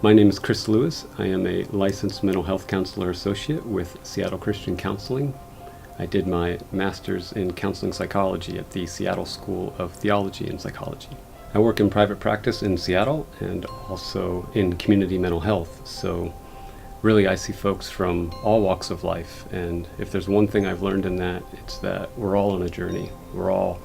My name is Chris Lewis. I am a licensed mental health counselor associate with Seattle Christian Counseling. I did my master's in counseling psychology at the Seattle School of Theology and Psychology. I work in private practice in Seattle and also in community mental health. So really I see folks from all walks of life. And if there's one thing I've learned in that, it's that we're all on a journey. We're all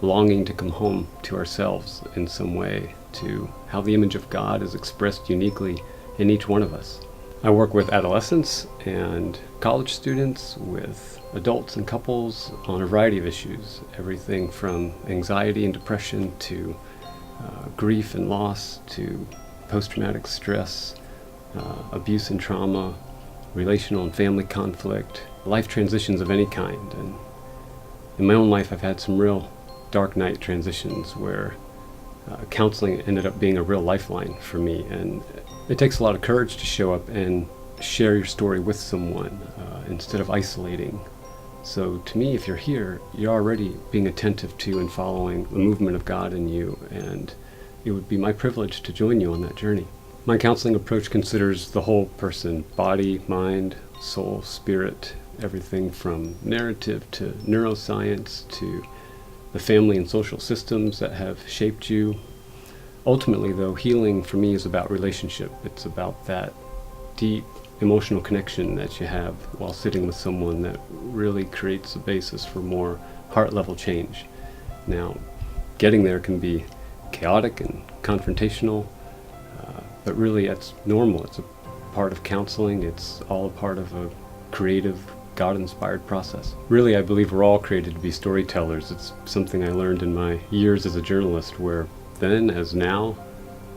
longing to come home to ourselves in some way, to how the image of God is expressed uniquely in each one of us. I work with adolescents and college students, with adults and couples on a variety of issues, everything from anxiety and depression to grief and loss to post-traumatic stress, abuse and trauma, relational and family conflict, life transitions of any kind. And in my own life, I've had some real dark night transitions where counseling ended up being a real lifeline for me. And it takes a lot of courage to show up and share your story with someone instead of isolating. So to me, if you're here, you're already being attentive to and following the movement of God in you, and it would be my privilege to join you on that journey. My counseling approach considers the whole person: body, mind, soul, spirit, everything from narrative to neuroscience to the family and social systems that have shaped you. Ultimately, though, healing for me is about relationship. It's about that deep emotional connection that you have while sitting with someone that really creates a basis for more heart-level change. Now, getting there can be chaotic and confrontational, but really it's normal. It's a part of counseling. It's all a part of a creative, God-inspired process. Really, I believe we're all created to be storytellers. It's something I learned in my years as a journalist, where then, as now,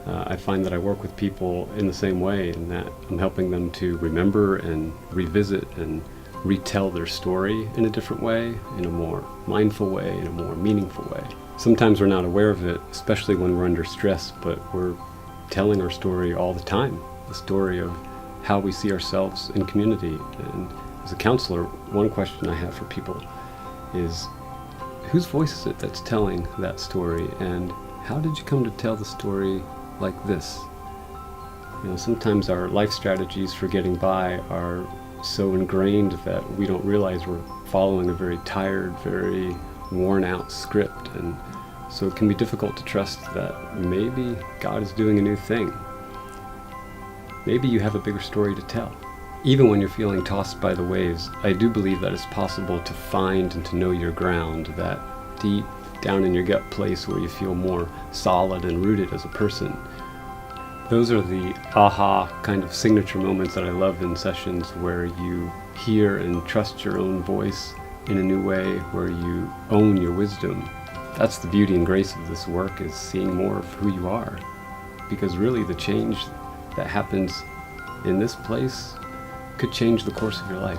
I find that I work with people in the same way, and that I'm helping them to remember and revisit and retell their story in a different way, in a more mindful way, in a more meaningful way. Sometimes we're not aware of it, especially when we're under stress, but we're telling our story all the time, the story of how we see ourselves in community. And as a counselor, one question I have for people is, whose voice is it that's telling that story, and how did you come to tell the story like this? You know, sometimes our life strategies for getting by are so ingrained that we don't realize we're following a very tired, very worn out script, and so it can be difficult to trust that maybe God is doing a new thing. Maybe you have a bigger story to tell. Even when you're feeling tossed by the waves, I do believe that it's possible to find and to know your ground, that deep down in your gut place where you feel more solid and rooted as a person. Those are the aha kind of signature moments that I love in sessions, where you hear and trust your own voice in a new way, where you own your wisdom. That's the beauty and grace of this work, is seeing more of who you are. Because really the change that happens in this place could change the course of your life.